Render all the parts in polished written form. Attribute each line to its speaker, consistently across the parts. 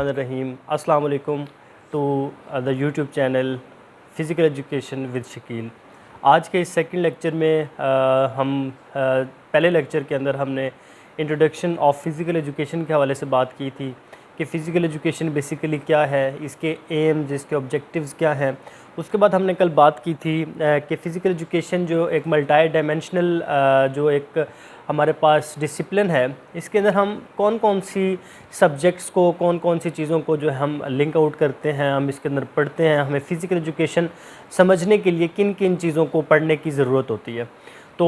Speaker 1: बिस्मिल्लाहिर्रहमानिर्रहीम। अस्सलाम वालेकुम to the YouTube channel physical education with Shakeel. आज के इस सेकंड लेक्चर में हम पहले लेक्चर के अंदर हमने इंट्रोडक्शन ऑफ फ़िज़िकल एजुकेशन के हवाले से बात की थी कि फ़िज़िकल एजुकेशन बेसिकली क्या है, इसके एम्स, इसके ऑब्जेक्टिव्स क्या हैं। उसके बाद हमने कल बात की थी कि फ़िज़िकल एजुकेशन जो एक मल्टी डायमेंशनल जो एक हमारे पास डिसिप्लिन है, इसके अंदर हम कौन कौन सी सब्जेक्ट्स को, कौन कौन सी चीज़ों को जो है हम लिंक आउट करते हैं, हम इसके अंदर पढ़ते हैं। हमें फ़िज़िकल एजुकेशन समझने के लिए किन किन चीज़ों को पढ़ने की ज़रूरत होती है। तो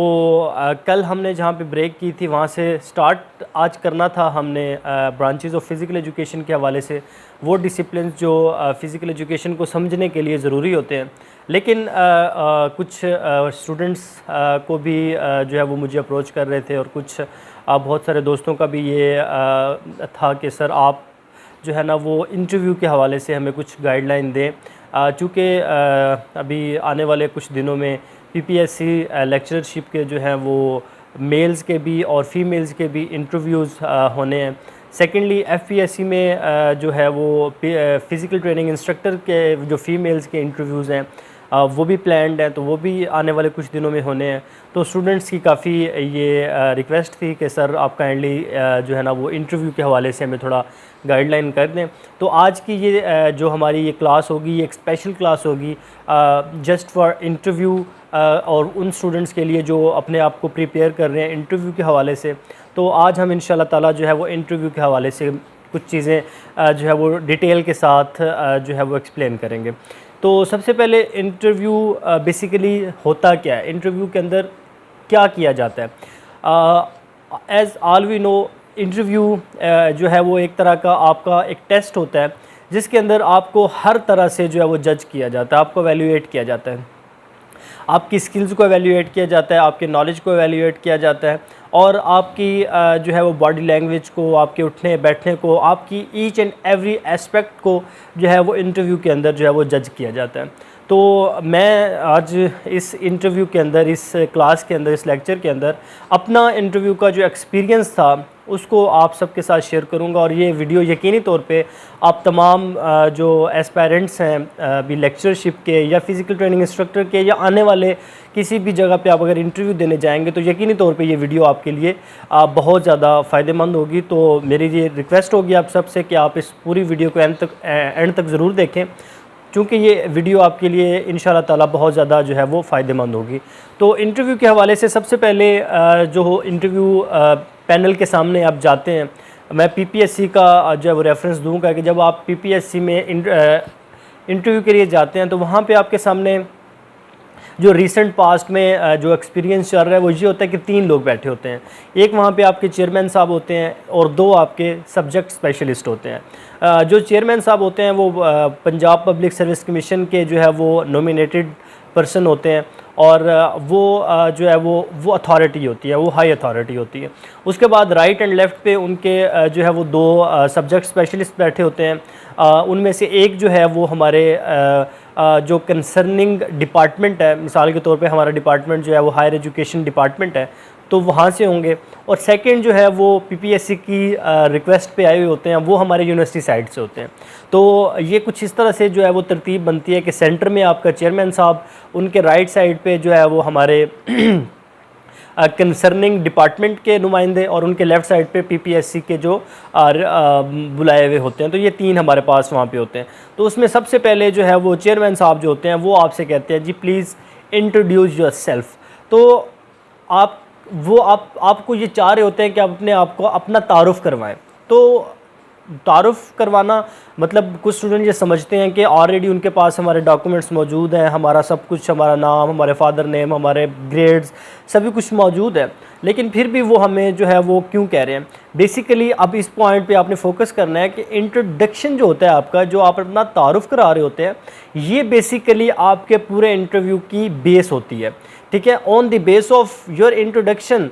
Speaker 1: कल हमने जहाँ पे ब्रेक की थी वहाँ से स्टार्ट आज करना था हमने ब्रांचेस ऑफ फ़िज़िकल एजुकेशन के हवाले से, वो डिसिप्लिन जो फ़िज़िकल एजुकेशन को समझने के लिए ज़रूरी होते हैं। लेकिन कुछ स्टूडेंट्स को भी जो है वो मुझे अप्रोच कर रहे थे और कुछ बहुत सारे दोस्तों का भी ये था कि सर आप जो है ना वो इंटरव्यू के हवाले से हमें कुछ गाइडलाइन दें। चूँकि अभी आने वाले कुछ दिनों में पीपीएससी लेक्चरशिप के जो हैं वो मेल्स के भी और फीमेल्स के भी इंटरव्यूज़ होने हैं। सेकेंडली एफपीएससी में जो है वो फ़िज़िकल ट्रेनिंग इंस्ट्रक्टर के जो फ़ीमेल्स के इंटरव्यूज़ हैं वो भी प्लान्ड हैं, तो वो भी आने वाले कुछ दिनों में होने हैं। तो स्टूडेंट्स की काफ़ी ये रिक्वेस्ट थी कि सर आप काइंडली जो है ना वो इंटरव्यू के हवाले से हमें थोड़ा गाइडलाइन कर दें। तो आज की ये जो हमारी ये क्लास होगी, ये एक स्पेशल क्लास होगी जस्ट फॉर इंटरव्यू और उन स्टूडेंट्स के लिए जो अपने आप को प्रिपेयर कर रहे हैं इंटरव्यू के हवाले से। तो आज हम इंशाल्लाह ताला जो है वो इंटरव्यू के हवाले से कुछ चीज़ें जो है वो डिटेल के साथ जो है वो एक्सप्लेन करेंगे। तो सबसे पहले इंटरव्यू बेसिकली होता क्या है, इंटरव्यू के अंदर क्या किया जाता है। As all we know, interview जो है वो एक तरह का आपका एक टेस्ट होता है जिसके अंदर आपको हर तरह से जो है वो जज किया जाता है, आपको एवेल्यूएट किया जाता है, आपकी स्किल्स को एवेल्यूएट किया जाता है, आपके नॉलेज को एवेल्यूएट किया जाता है और आपकी जो है वो बॉडी लैंग्वेज को, आपके उठने बैठने को, आपकी ईच एंड एवरी एस्पेक्ट को जो है वो इंटरव्यू के अंदर जो है वो जज किया जाता है। तो मैं आज इस इंटरव्यू के अंदर, इस क्लास के अंदर, इस लेक्चर के अंदर अपना इंटरव्यू का जो एक्सपीरियंस था उसको आप सबके साथ शेयर करूंगा और ये वीडियो यकीनी तौर पे आप तमाम जो एस्पायरेंट्स हैं भी लेक्चरशिप के या फ़िज़िकल ट्रेनिंग इंस्ट्रक्टर के या आने वाले किसी भी जगह पे आप अगर इंटरव्यू देने जाएंगे तो यकीनी तौर पे ये वीडियो आपके लिए बहुत ज़्यादा फ़ायदेमंद होगी। तो मेरी ये रिक्वेस्ट होगी आप सबसे कि आप इस पूरी वीडियो को एंड तक ज़रूर देखें, क्योंकि ये वीडियो आपके लिए इंशाल्लाह ताला बहुत ज़्यादा जो है वो फ़ायदेमंद होगी। तो इंटरव्यू के हवाले से सबसे पहले जो इंटरव्यू पैनल के सामने आप जाते हैं, मैं पीपीएससी का जो है वो रेफरेंस दूंगा कि जब आप पीपीएससी में इंटरव्यू के लिए जाते हैं तो वहाँ पे आपके सामने जो रिसेंट पास्ट में जो एक्सपीरियंस चल रहा है वो ये होता है कि 3 लोग बैठे होते हैं। एक वहाँ पे आपके चेयरमैन साहब होते हैं और 2 आपके सब्जेक्ट स्पेशलिस्ट होते हैं। जो चेयरमैन साहब होते हैं वो पंजाब पब्लिक सर्विस कमीशन के जो है वो नॉमिनेटेड पर्सन होते हैं और वो जो है वो अथॉरिटी होती है, वो हाई अथॉरिटी होती है। उसके बाद राइट एंड लेफ़्ट पे उनके जो है वो 2 सब्जेक्ट स्पेशलिस्ट बैठे होते हैं। उनमें से एक जो है वो हमारे जो कंसर्निंग डिपार्टमेंट है, मिसाल के तौर पे हमारा डिपार्टमेंट जो है वो हायर एजुकेशन डिपार्टमेंट है, तो वहाँ से होंगे। और सेकंड जो है वो पीपीएससी की रिक्वेस्ट पे आए हुए होते हैं, वो हमारे यूनिवर्सिटी साइड से होते हैं। तो ये कुछ इस तरह से जो है वो तरतीब बनती है कि सेंटर में आपका चेयरमैन साहब, उनके राइट साइड पे जो है वो हमारे कंसर्निंग डिपार्टमेंट के नुमाइंदे और उनके लेफ़्ट साइड पे पीपीएससी के जो बुलाए हुए होते हैं। तो ये 3 हमारे पास वहाँ पे होते हैं। तो उसमें सबसे पहले जो है वो चेयरमैन साहब जो होते हैं वो आपसे कहते हैं जी प्लीज़ इंट्रोड्यूस योरसेल्फ। तो आपको ये चाह रहे होते हैं कि आप अपने आप को अपना तारुफ़ करवाएं। तो तारुफ़ करवाना मतलब कुछ स्टूडेंट ये समझते हैं कि ऑलरेडी उनके पास हमारे डॉक्यूमेंट्स मौजूद हैं, हमारा सब कुछ, हमारा नाम, हमारे फादर नेम, हमारे ग्रेड्स, सभी कुछ मौजूद है, लेकिन फिर भी वो हमें जो है वो क्यों कह रहे हैं। बेसिकली अब इस पॉइंट पे आपने फोकस करना है कि इंट्रोडक्शन जो होता है आपका, जो आप अपना तारुफ़ करा रहे होते हैं, ये बेसिकली आपके पूरे इंटरव्यू की बेस होती है। ठीक है, on the base of your introduction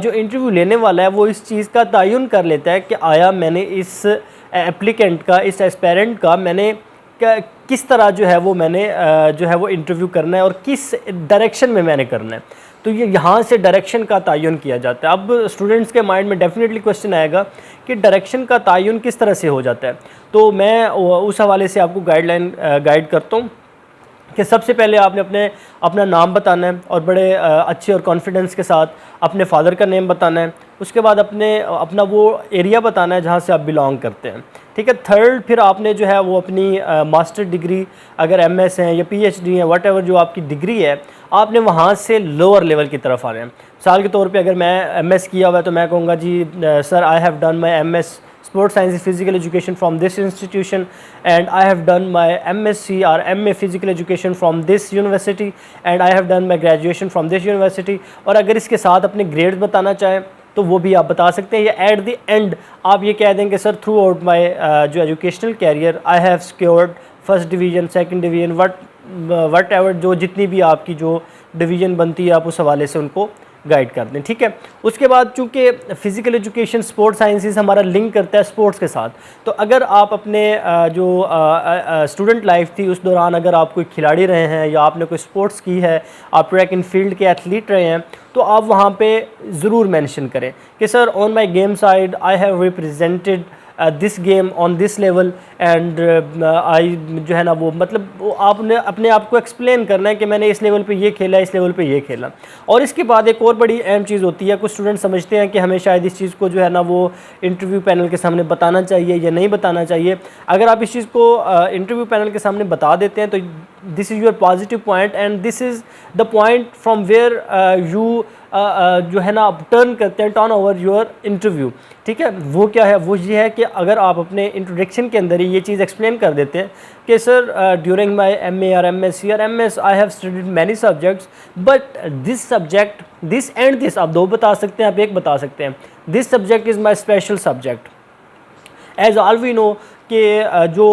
Speaker 1: जो इंटरव्यू लेने वाला है वो इस चीज़ का तयन कर लेता है कि आया मैंने इस एप्लीकेंट का, इस एस्पेरेंट का मैंने किस तरह जो है वो मैंने जो है वो इंटरव्यू करना है और किस डायरेक्शन में मैंने करना है। तो ये यहाँ से डायरेक्शन का तयन किया जाता है। अब स्टूडेंट्स के माइंड में डेफिनेटली क्वेश्चन आएगा कि डायरेक्शन का तयन किस तरह से हो जाता है। तो मैं उस हवाले से आपको गाइड करता हूँ कि सबसे पहले आपने अपना नाम बताना है और बड़े अच्छे और कॉन्फिडेंस के साथ अपने फादर का नेम बताना है। उसके बाद अपना वो एरिया बताना है जहाँ से आप बिलोंग करते हैं, ठीक है। थर्ड, फिर आपने जो है वो अपनी मास्टर डिग्री, अगर एमएस है या पीएचडी है, व्हाटएवर जो आपकी डिग्री है, आपने वहाँ से लोअर लेवल की तरफ आना है। मिसाल के तौर पे अगर मैं एमएस किया हुआ है तो मैं कहूँगा जी sir I have done my MS Sports Science Physical Education from this institution and I have done my MSc or MA Physical Education from this university and I have done my graduation from this university। और अगर इसके साथ अपने grade बताना चाहें तो वो भी आप बता सकते हैं, या एट द एंड आप ये कह दें कि सर थ्रू आउट माई जो educational career I have secured first division, second division, whatever जो जितनी भी आपकी जो डिवीज़न बनती है आप उस हवाले से उनको गाइड कर दें, ठीक है। उसके बाद चूँकि फ़िज़िकल एजुकेशन स्पोर्ट्स साइंसेस हमारा लिंक करता है स्पोर्ट्स के साथ, तो अगर आप अपने जो स्टूडेंट लाइफ थी उस दौरान अगर आप कोई खिलाड़ी रहे हैं या आपने कोई स्पोर्ट्स की है, आप ट्रैक एंड फील्ड के एथलीट रहे हैं, तो आप वहाँ पे ज़रूर मेंशन करें कि sir on my game side I have represented this game on this level and I जो है ना वो मतलब वो आपने अपने आप को एक्सप्लेन करना है कि मैंने इस लेवल पे ये खेला, इस लेवल पे ये खेला। और इसके बाद एक और बड़ी अहम चीज़ होती है, कुछ स्टूडेंट समझते हैं कि हमें शायद इस चीज़ को जो है ना वो इंटरव्यू पैनल के सामने बताना चाहिए या नहीं बताना चाहिए। अगर आप इस चीज़ को इंटरव्यू पैनल के सामने बता देते हैं तो this is your positive point and this is the point from where you जो है ना आप टर्न करते हैं, टर्न ओवर योर इंटरव्यू, ठीक है। वो क्या है, वो ये है कि अगर आप अपने इंट्रोडक्शन के अंदर ही ये चीज़ एक्सप्लेन कर देते हैं कि सर ड्यूरिंग माई MA और MSc और MS I have studied many subjects but this subject this and this, आप दो बता सकते हैं, आप एक बता सकते हैं, this subject is my special subject. As all we know कि जो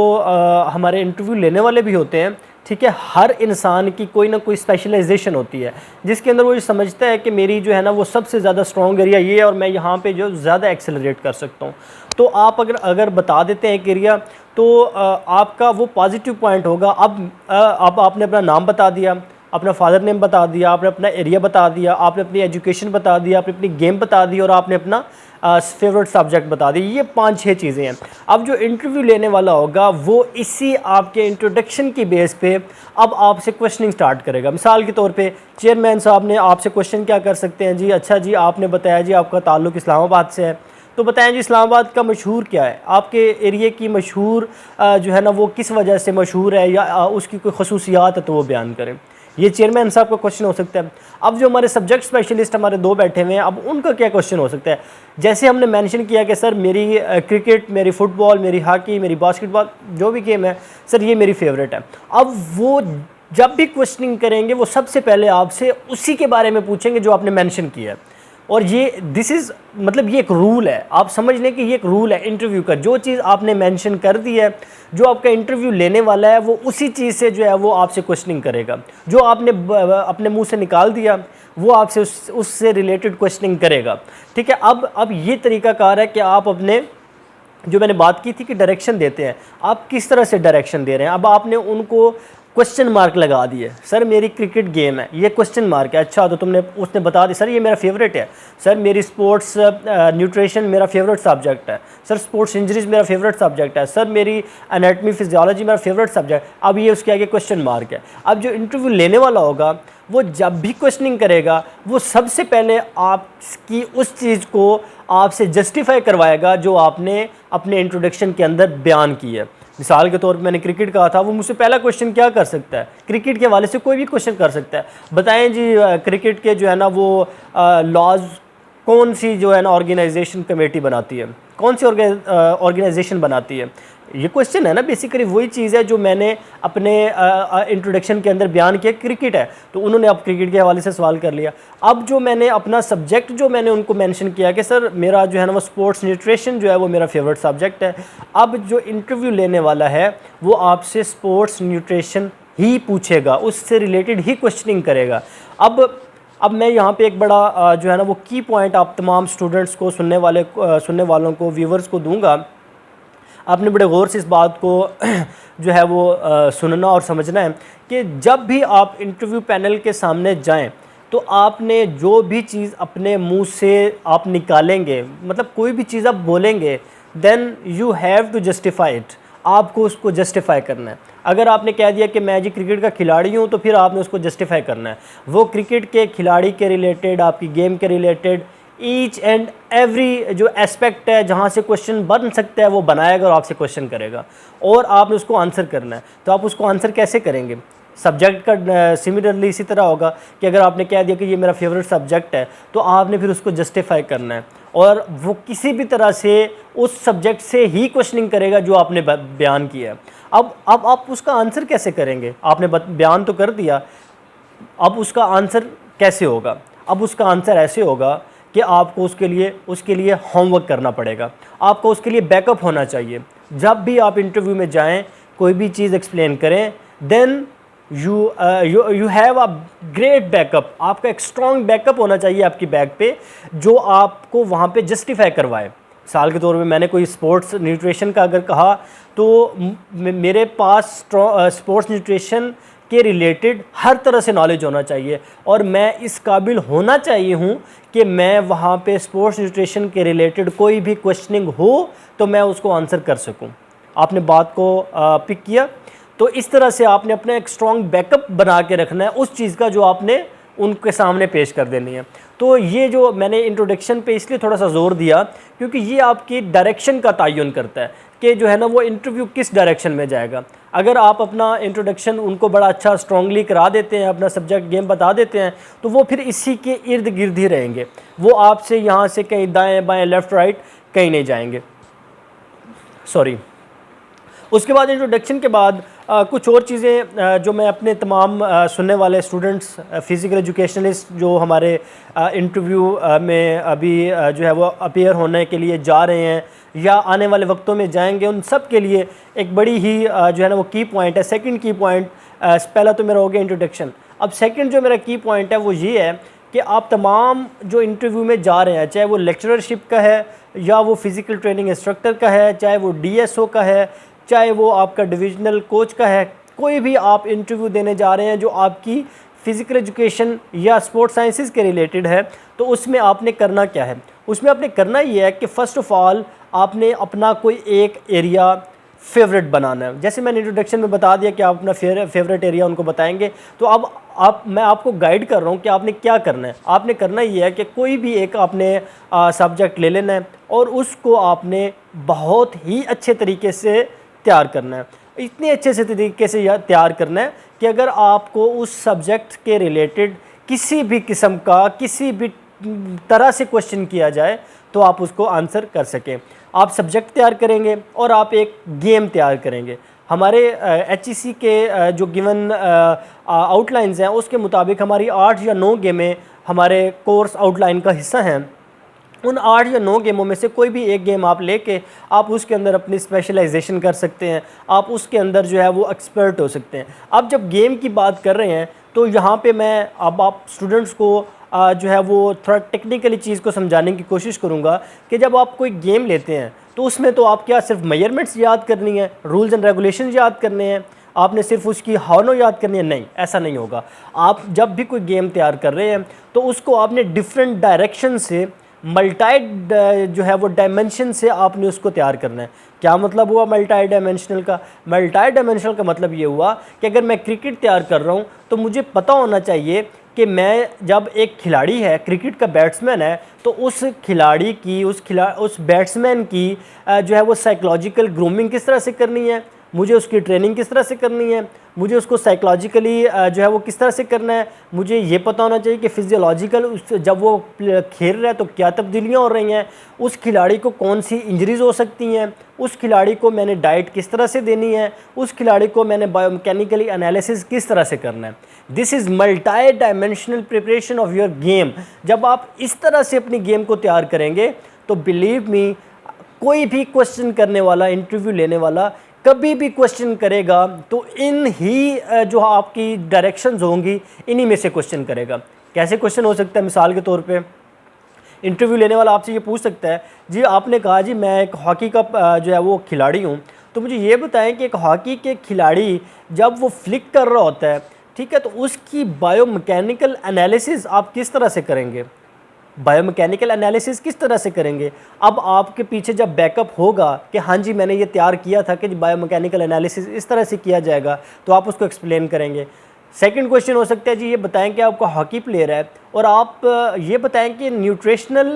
Speaker 1: हमारे इंटरव्यू लेने वाले भी होते हैं, ठीक है, हर इंसान की कोई ना कोई स्पेशलाइजेशन होती है जिसके अंदर वो ये समझता है कि मेरी जो है ना वो सबसे ज़्यादा स्ट्रॉन्ग एरिया ये है और मैं यहाँ पे जो ज़्यादा एक्सेलरेट कर सकता हूँ। तो आप अगर बता देते हैं एक एरिया तो आपका वो पॉजिटिव पॉइंट होगा। अब आपने अपना नाम बता दिया, अपना फादर नेम बता दिया, आपने अपना एरिया बता दिया, आपने अपनी एजुकेशन बता दिया, आपने अपनी गेम बता दी और आपने अपना फेवरेट सब्जेक्ट बता दी। ये 5-6 चीज़ें हैं। अब जो इंटरव्यू लेने वाला होगा वो इसी आपके इंट्रोडक्शन की बेस पे अब आपसे क्वेश्चनिंग स्टार्ट करेगा। मिसाल के तौर पे चेयरमैन साहब ने आपसे क्वेश्चन क्या कर सकते हैं जी, अच्छा जी आपने बताया जी आपका ताल्लुक़ इस्लामाबाद से है, तो बताएं जी इस्लामाबाद का मशहूर क्या है, आपके एरिए की मशहूर जो है ना वो किस वजह से मशहूर है या उसकी कोई खसूसियात है तो वो बयान करें। ये चेयरमैन साहब का क्वेश्चन हो सकता है। अब जो हमारे सब्जेक्ट स्पेशलिस्ट हमारे दो बैठे हुए हैं, अब उनका क्या क्वेश्चन हो सकता है, जैसे हमने मेंशन किया कि सर मेरी क्रिकेट, मेरी फुटबॉल, मेरी हॉकी, मेरी बास्केटबॉल जो भी गेम है सर ये मेरी फेवरेट है। अब वो जब भी क्वेश्चनिंग करेंगे वो सबसे पहले आपसे उसी के बारे में पूछेंगे जो आपने मेंशन किया है। और ये दिस इज़ मतलब ये एक रूल है, आप समझ लें कि ये एक रूल है इंटरव्यू का। जो चीज़ आपने मेंशन कर दी है, जो आपका इंटरव्यू लेने वाला है वो उसी चीज़ से जो है वो आपसे क्वेश्चनिंग करेगा। जो आपने अपने मुंह से निकाल दिया वो आपसे उससे रिलेटेड क्वेश्चनिंग करेगा, ठीक है। अब ये तरीकाकार है कि आप अपने जो मैंने बात की थी कि डायरेक्शन देते हैं, आप किस तरह से डायरेक्शन दे रहे हैं। अब आपने उनको क्वेश्चन मार्क लगा दिए, सर मेरी क्रिकेट गेम है, ये क्वेश्चन मार्क है, अच्छा तो उसने बता दी सर ये मेरा फेवरेट है, सर मेरी स्पोर्ट्स न्यूट्रिशन मेरा फेवरेट सब्जेक्ट है, सर स्पोर्ट्स इंजरीज मेरा फेवरेट सब्जेक्ट है, सर मेरी एनाटमी फिजियोलॉजी मेरा फेवरेट सब्जेक्ट। अब ये उसके आगे क्वेश्चन मार्क है। अब जो इंटरव्यू लेने वाला होगा वो जब भी क्वेश्चनिंग करेगा वो सबसे पहले आपकी उस चीज़ को आपसे जस्टिफाई करवाएगा जो आपने अपने इंट्रोडक्शन के अंदर बयान की है। मिसाल के तौर पे मैंने क्रिकेट कहा था, वो मुझसे पहला क्वेश्चन क्या कर सकता है, क्रिकेट के हवाले से कोई भी क्वेश्चन कर सकता है, बताएं जी क्रिकेट के जो है ना वो लॉज कौन सी जो है ना ऑर्गेनाइजेशन कमेटी बनाती है, कौन सी ऑर्गेनाइजेशन बनाती है। ये क्वेश्चन है ना, बेसिकली वही चीज़ है जो मैंने अपने इंट्रोडक्शन के अंदर बयान किया, क्रिकेट है तो उन्होंने अब क्रिकेट के हवाले से सवाल कर लिया। अब जो मैंने अपना सब्जेक्ट जो मैंने उनको मेंशन किया कि सर मेरा जो है ना वो स्पोर्ट्स न्यूट्रिशन जो है वो मेरा फेवरेट सब्जेक्ट है। अब जो इंटरव्यू लेने वाला है वो आपसे स्पोर्ट्स न्यूट्रिशन ही पूछेगा, उससे रिलेटेड ही क्वेश्चनिंग करेगा। अब मैं यहाँ पे एक बड़ा जो है ना वो की पॉइंट आप तमाम स्टूडेंट्स को, सुनने वालों को, व्यूवर्स को दूंगा। आपने बड़े गौर से इस बात को जो है वो सुनना और समझना है कि जब भी आप इंटरव्यू पैनल के सामने जाएं तो आपने जो भी चीज़ अपने मुंह से आप निकालेंगे, मतलब कोई भी चीज़ आप बोलेंगे, then you have to justify it, आपको उसको जस्टिफाई करना है। अगर आपने कह दिया कि मैं जी क्रिकेट का खिलाड़ी हूँ, तो फिर आपने उसको जस्टिफाई करना है। वो क्रिकेट के खिलाड़ी के रिलेटेड, आपकी गेम के रिलेटेड ईच एंड एवरी जो एस्पेक्ट है जहाँ से क्वेश्चन बन सकता है वो बनाएगा और आपसे क्वेश्चन करेगा, और आपने उसको आंसर करना है। तो आप उसको आंसर कैसे करेंगे? सब्जेक्ट का सिमिलरली इसी तरह होगा कि अगर आपने कह दिया कि ये मेरा फेवरेट सब्जेक्ट है, तो आपने फिर उसको जस्टिफाई करना है, और वो किसी भी तरह से उस सब्जेक्ट से ही क्वेश्चनिंग करेगा जो आपने बयान किया है। अब आप उसका आंसर कैसे करेंगे? आपने बयान तो कर दिया, अब उसका आंसर कैसे होगा? अब उसका आंसर ऐसे होगा कि आपको उसके लिए होमवर्क करना पड़ेगा, आपको उसके लिए बैकअप होना चाहिए। जब भी आप इंटरव्यू में जाएं, कोई भी चीज़ एक्सप्लेन करें, then you have a great backup. आपका एक स्ट्रॉन्ग बैकअप होना चाहिए आपकी बैक पे, जो आपको वहाँ पे जस्टिफाई करवाए। मिसाल के तौर पे मैंने कोई स्पोर्ट्स न्यूट्रिशन का अगर कहा, तो मेरे पास स्पोर्ट्स न्यूट्रिशन के रिलेटेड हर तरह से नॉलेज होना चाहिए, और मैं इस काबिल होना चाहिए हूँ कि मैं वहाँ पे स्पोर्ट्स न्यूट्रिशन के रिलेटेड कोई भी क्वेश्चनिंग हो तो मैं उसको आंसर कर सकूँ। आपने बात को पिक किया। तो इस तरह से आपने अपना एक स्ट्रॉन्ग बैकअप बना के रखना है उस चीज़ का जो आपने उनके सामने पेश कर देनी है। तो ये जो मैंने इंट्रोडक्शन पे इसलिए थोड़ा सा ज़ोर दिया, क्योंकि ये आपकी डायरेक्शन का तयन करता है कि जो है ना वो इंटरव्यू किस डायरेक्शन में जाएगा। अगर आप अपना इंट्रोडक्शन उनको बड़ा अच्छा स्ट्रांगली करा देते हैं, अपना सब्जेक्ट गेम बता देते हैं, तो वो फिर इसी के इर्द गिर्द ही रहेंगे, वो आपसे यहाँ से कहीं दाएँ बाएँ लेफ़्ट राइट कहीं नहीं जाएंगे। सॉरी। उसके बाद इंट्रोडक्शन के बाद कुछ और चीज़ें जो मैं अपने तमाम सुनने वाले स्टूडेंट्स, फ़िज़िकल एजुकेशनिस्ट जो हमारे इंटरव्यू में अभी जो है वो अपीयर होने के लिए जा रहे हैं या आने वाले वक्तों में जाएंगे, उन सब के लिए एक बड़ी ही जो है ना वो की पॉइंट है। सेकंड की पॉइंट, पहला तो मेरा हो गया इंट्रोडक्शन। अब सेकंड जो मेरा की पॉइंट है वो ये है कि आप तमाम जो इंटरव्यू में जा रहे हैं, चाहे वो लेक्चरशिप का है या वो फ़िज़िकल ट्रेनिंग इंस्ट्रक्टर का है, चाहे वो DSO का है, चाहे वो आपका डिविजनल कोच का है, कोई भी आप इंटरव्यू देने जा रहे हैं जो आपकी फ़िज़िकल एजुकेशन या स्पोर्ट्स साइंसेस के रिलेटेड है, तो उसमें आपने करना क्या है? उसमें आपने करना ये है कि फ़र्स्ट ऑफ़ ऑल आपने अपना कोई एक एरिया फेवरेट बनाना है। जैसे मैंने इंट्रोडक्शन में बता दिया कि आप अपना फेवरेट एरिया उनको बताएंगे, तो अब मैं आपको गाइड कर रहा हूँ कि आपने क्या करना है। आपने करना ये है कि कोई भी एक आपने सब्जेक्ट ले लेना है और उसको आपने बहुत ही अच्छे तरीके से तैयार करना है। इतने अच्छे से तरीके से तैयार करना है कि अगर आपको उस सब्जेक्ट के रिलेटेड किसी भी किस्म का किसी भी तरह से क्वेश्चन किया जाए तो आप उसको आंसर कर सकें। आप सब्जेक्ट तैयार करेंगे और आप एक गेम तैयार करेंगे। हमारे HEC के जो गिवन आउटलाइंस हैं उसके मुताबिक हमारी 8 या 9 गेमें हमारे कोर्स आउटलाइन का हिस्सा हैं। उन 8 या 9 गेमों में से कोई भी एक गेम आप लेके आप उसके अंदर अपनी स्पेशलाइजेशन कर सकते हैं, आप उसके अंदर जो है वो एक्सपर्ट हो सकते हैं। अब जब गेम की बात कर रहे हैं तो यहाँ पे मैं अब आप स्टूडेंट्स को जो है वो थोड़ा टेक्निकली चीज़ को समझाने की कोशिश करूँगा कि जब आप कोई गेम लेते हैं तो उसमें तो आप क्या सिर्फ मेजरमेंट्स याद करनी है, रूल्स एंड रेगुलेशन याद करने हैं, आपने सिर्फ उसकी हार्नो याद करनी है? नहीं, ऐसा नहीं होगा। आप जब भी कोई गेम तैयार कर रहे हैं तो उसको आपने डिफरेंट डायरेक्शन से मल्टाइड जो है वो डायमेंशन से आपने उसको तैयार करना है। क्या मतलब हुआ मल्टाई डायमेंशनल का? मल्टाई डायमेंशनल का मतलब ये हुआ कि अगर मैं क्रिकेट तैयार कर रहा हूँ तो मुझे पता होना चाहिए कि मैं जब एक खिलाड़ी है, क्रिकेट का बैट्समैन है, तो उस खिलाड़ी की उस बैट्समैन की जो है वो साइकोलॉजिकल ग्रूमिंग किस तरह से करनी है, मुझे उसकी ट्रेनिंग किस तरह से करनी है, मुझे उसको साइकोलॉजिकली जो है वो किस तरह से करना है। मुझे ये पता होना चाहिए कि फिजियोलॉजिकल जब वो खेल रहा है तो क्या तब्दीलियाँ हो रही हैं, उस खिलाड़ी को कौन सी इंजरीज़ हो सकती हैं, उस खिलाड़ी को मैंने डाइट किस तरह से देनी है, उस खिलाड़ी को मैंने बायोमैकेनिकली एनालिसिस किस तरह से करना है। This is multi dimensional preparation of your game. जब आप इस तरह से अपनी गेम को तैयार करेंगे तो बिलीव मी, कोई भी क्वेश्चन करने वाला, इंटरव्यू लेने वाला कभी भी क्वेश्चन करेगा तो इन ही जो आपकी डायरेक्शंस होंगी इन्हीं में से क्वेश्चन करेगा। कैसे क्वेश्चन हो सकता है? मिसाल के तौर पे इंटरव्यू लेने वाला आपसे ये पूछ सकता है, जी आपने कहा जी मैं एक हॉकी का जो है वो खिलाड़ी हूँ, तो मुझे ये बताएं कि एक हॉकी के खिलाड़ी जब वो फ्लिक कर रहा होता है ठीक है, तो उसकी बायोमैकेनिकल एनालिसिस आप किस तरह से करेंगे, बायोमैकेनिकल एनालिसिस किस तरह से करेंगे। अब आपके पीछे जब बैकअप होगा कि हाँ जी मैंने ये तैयार किया था कि बायोमैकेनिकल एनालिसिस इस तरह से किया जाएगा, तो आप उसको एक्सप्लेन करेंगे। सेकंड क्वेश्चन हो सकता है जी ये बताएं कि आपका हॉकी प्लेयर है और आप ये बताएं कि न्यूट्रिशनल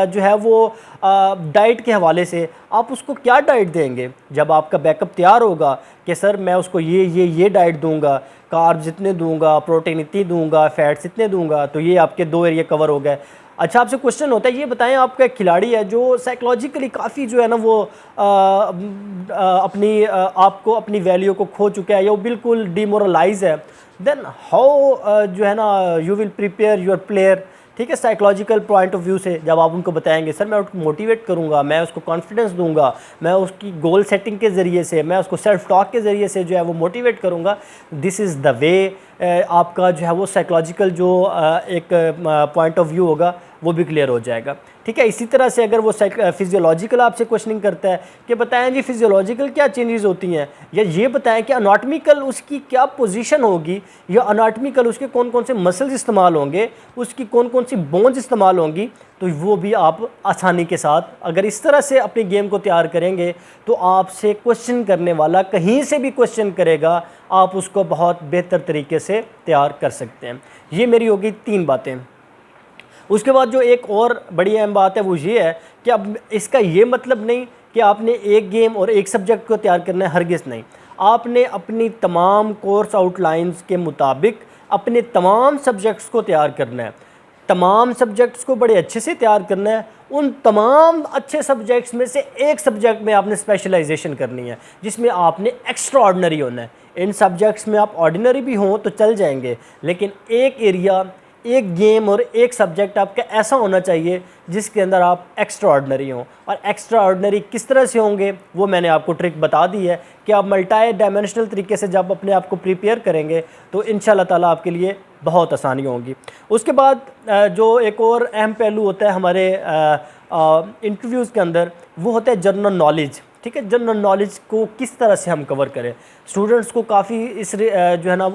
Speaker 1: जो है वो डाइट के हवाले से आप उसको क्या डाइट देंगे। जब आपका बैकअप तैयार होगा कि सर मैं उसको ये डाइट दूंगा, कार्ब्स इतने दूंगा, प्रोटीन इतनी दूंगा, फैट्स इतने दूंगा, तो ये आपके 2 एरिया कवर हो गए। अच्छा, आपसे क्वेश्चन होता है ये बताएं आपका एक खिलाड़ी है जो साइकोलॉजिकली काफ़ी जो है ना वो अपनी आपको अपनी वैल्यू को खो चुका है या वो बिल्कुल डिमोरलाइज है, देन हाउ जो है ना you will prepare your player. ठीक है, साइकोलॉजिकल पॉइंट ऑफ व्यू से जब आप उनको बताएंगे सर मैं उसको मोटिवेट करूंगा, मैं उसको कॉन्फिडेंस दूंगा, मैं उसकी गोल सेटिंग के ज़रिए से, मैं उसको सेल्फ टॉक के ज़रिए से जो है वो मोटिवेट करूंगा, दिस इज़ द वे आपका जो है वो साइकोलॉजिकल जो एक पॉइंट ऑफ व्यू होगा वो भी क्लियर हो जाएगा। ठीक है, इसी तरह से अगर वो फिजियोलॉजिकल आपसे क्वेश्चनिंग करता है कि बताएं जी फिजियोलॉजिकल क्या चेंजेस होती हैं, या ये बताएं कि अनाटमिकल उसकी क्या पोजीशन होगी, या अनाटमिकल उसके कौन कौन से मसल्स इस्तेमाल होंगे, उसकी कौन कौन सी बोन्स इस्तेमाल होंगी, तो वो भी आप आसानी के साथ अगर इस तरह से अपनी गेम को तैयार करेंगे तो आपसे क्वेश्चन करने वाला कहीं से भी क्वेश्चन करेगा, आप उसको बहुत बेहतर तरीके से तैयार कर सकते हैं। ये मेरी होगी 3 बातें। उसके बाद जो एक और बड़ी अहम बात है वो ये है कि अब इसका ये मतलब नहीं कि आपने एक गेम और एक सब्जेक्ट को तैयार करना है, हरगिज़ नहीं। आपने अपनी तमाम कोर्स आउटलाइंस के मुताबिक अपने तमाम सब्जेक्ट्स को तैयार करना है, तमाम सब्जेक्ट्स को बड़े अच्छे से तैयार करना है। उन तमाम अच्छे सब्जेक्ट्स में से एक सब्जेक्ट में आपने स्पेशलाइजेशन करनी है जिसमें आपने एक्स्ट्रा ऑर्डिनरी होना है। इन सब्जेक्ट्स में आप ऑर्डिनरी भी हों तो चल जाएंगे, लेकिन एक एरिया, एक गेम और एक सब्जेक्ट आपका ऐसा होना चाहिए जिसके अंदर आप एक्स्ट्रा ऑर्डिनरी हों। और एक्स्ट्रा ऑर्डिनरी किस तरह से होंगे वो मैंने आपको ट्रिक बता दी है कि आप मल्टी डायमेंशनल तरीके से जब अपने आप को प्रिपेयर करेंगे तो इंशाल्लाह ताला आपके लिए बहुत आसानी होगी। उसके बाद जो एक और अहम पहलू होता है हमारे इंटरव्यूज़ के अंदर वो होता है जनरल नॉलेज। ठीक है, जनरल नॉलेज को किस तरह से हम कवर करें। स्टूडेंट्स को काफ़ी इस जो है ना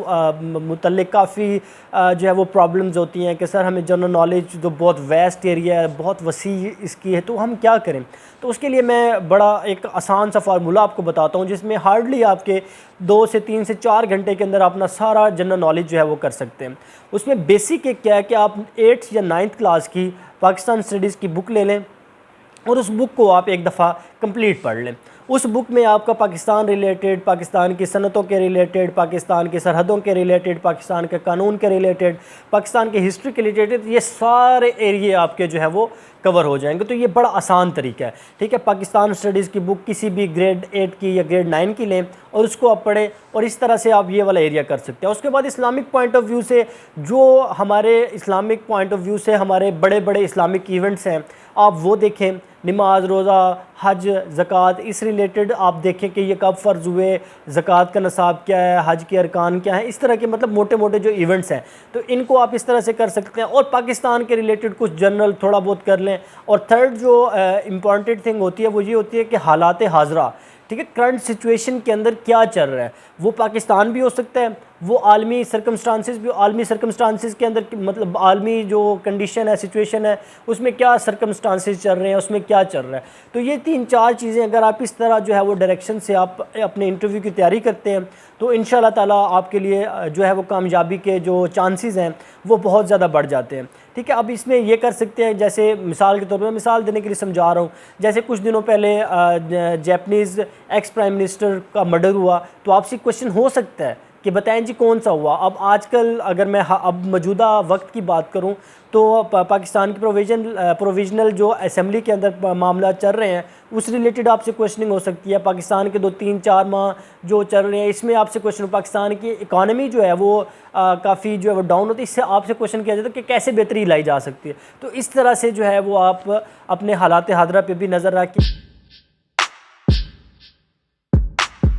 Speaker 1: मुतल्लिक़ काफ़ी जो है वो प्रॉब्लम्स होती हैं कि सर हमें जनरल नॉलेज जो बहुत वेस्ट एरिया है, बहुत वसी इसकी है, तो हम क्या करें। तो उसके लिए मैं बड़ा एक आसान सा फार्मूला आपको बताता हूँ जिसमें हार्डली आपके 2 से 3 से 4 घंटे के अंदर अपना सारा जनरल नॉलेज जो है वो कर सकते हैं। उसमें बेसिक एक क्या है कि आप 8th या 9th क्लास की पाकिस्तान स्टडीज़ की बुक ले लें और उस बुक को आप एक दफ़ा कंप्लीट पढ़ लें। उस बुक में आपका पाकिस्तान रिलेटेड, पाकिस्तान की सनतों के रिलेटेड, पाकिस्तान की सरहदों के रिलेटेड, पाकिस्तान के कानून के रिलेटेड, पाकिस्तान की हिस्ट्री के रिलेटेड, ये सारे एरिए आपके जो है वो कवर हो जाएंगे। तो ये बड़ा आसान तरीका है। ठीक है, पाकिस्तान स्टडीज़ की बुक किसी भी ग्रेड 8 की या ग्रेड 9 की लें और उसको आप पढ़ें और इस तरह से आप ये वाला एरिया कर सकते हैं। उसके बाद इस्लामिक पॉइंट ऑफ व्यू से जो हमारे इस्लामिक पॉइंट ऑफ व्यू से हमारे बड़े बड़े इस्लामिक इवेंट्स हैं आप वो देखें, नमाज, रोज़ा, हज, ज़कात, इस रिलेटेड आप देखें कि ये कब फ़र्ज़ हुए, ज़कात का नसाब क्या है, हज के अरकान क्या है, इस तरह के मतलब मोटे मोटे जो इवेंट्स हैं तो इनको आप इस तरह से कर सकते हैं। और पाकिस्तान के रिलेटेड कुछ जनरल थोड़ा बहुत कर लें। और थर्ड जो इम्पॉर्टेंट थिंग होती है वो ये होती है कि हालात हाज़रा, ठीक है, करंट सिचुएशन के अंदर क्या चल रहा है, वो पाकिस्तान भी हो सकता है, वो आलमी सर्कमस्टांसिस भी, आलमी सर्कमस्टांसिस के अंदर मतलब आलमी जो कंडीशन है, सिचुएशन है, उसमें क्या सर्कमस्टांसिस चल रहे हैं, उसमें क्या चल रहा है। तो ये 3-4 चीज़ें अगर आप इस तरह जो है वो डायरेक्शन से आप अपने इंटरव्यू की तैयारी करते हैं तो इंशाल्लाह ताला आपके लिए जो है वो कामयाबी के जो चांसेस हैं वो बहुत ज़्यादा बढ़ जाते हैं। ठीक है, अब इसमें ये कर सकते हैं, जैसे मिसाल के तौर पर, मिसाल देने के लिए समझा रहा हूँ, जैसे कुछ दिनों पहले जापानीज़ एक्स प्राइम मिनिस्टर का मर्डर हुआ, तो आपसे क्वेश्चन हो सकता है कि बताएं जी कौन सा हुआ। अब आजकल अगर मैं अब मौजूदा वक्त की बात करूं तो पाकिस्तान की प्रोविजनल जो असेंबली के अंदर मामला चल रहे हैं उस रिलेटेड आपसे क्वेश्चनिंग हो सकती है। पाकिस्तान के 2-3-4 माह जो चल रहे हैं इसमें आपसे क्वेश्चन, पाकिस्तान की इकानमी जो है वो काफ़ी जो है वो डाउन होती है, इससे आपसे क्वेश्चन किया जाता है कि कैसे बेहतरी लाई जा सकती है। तो इस तरह से जो है वो आप अपने हालात हाज़रा पे भी नज़र रखें।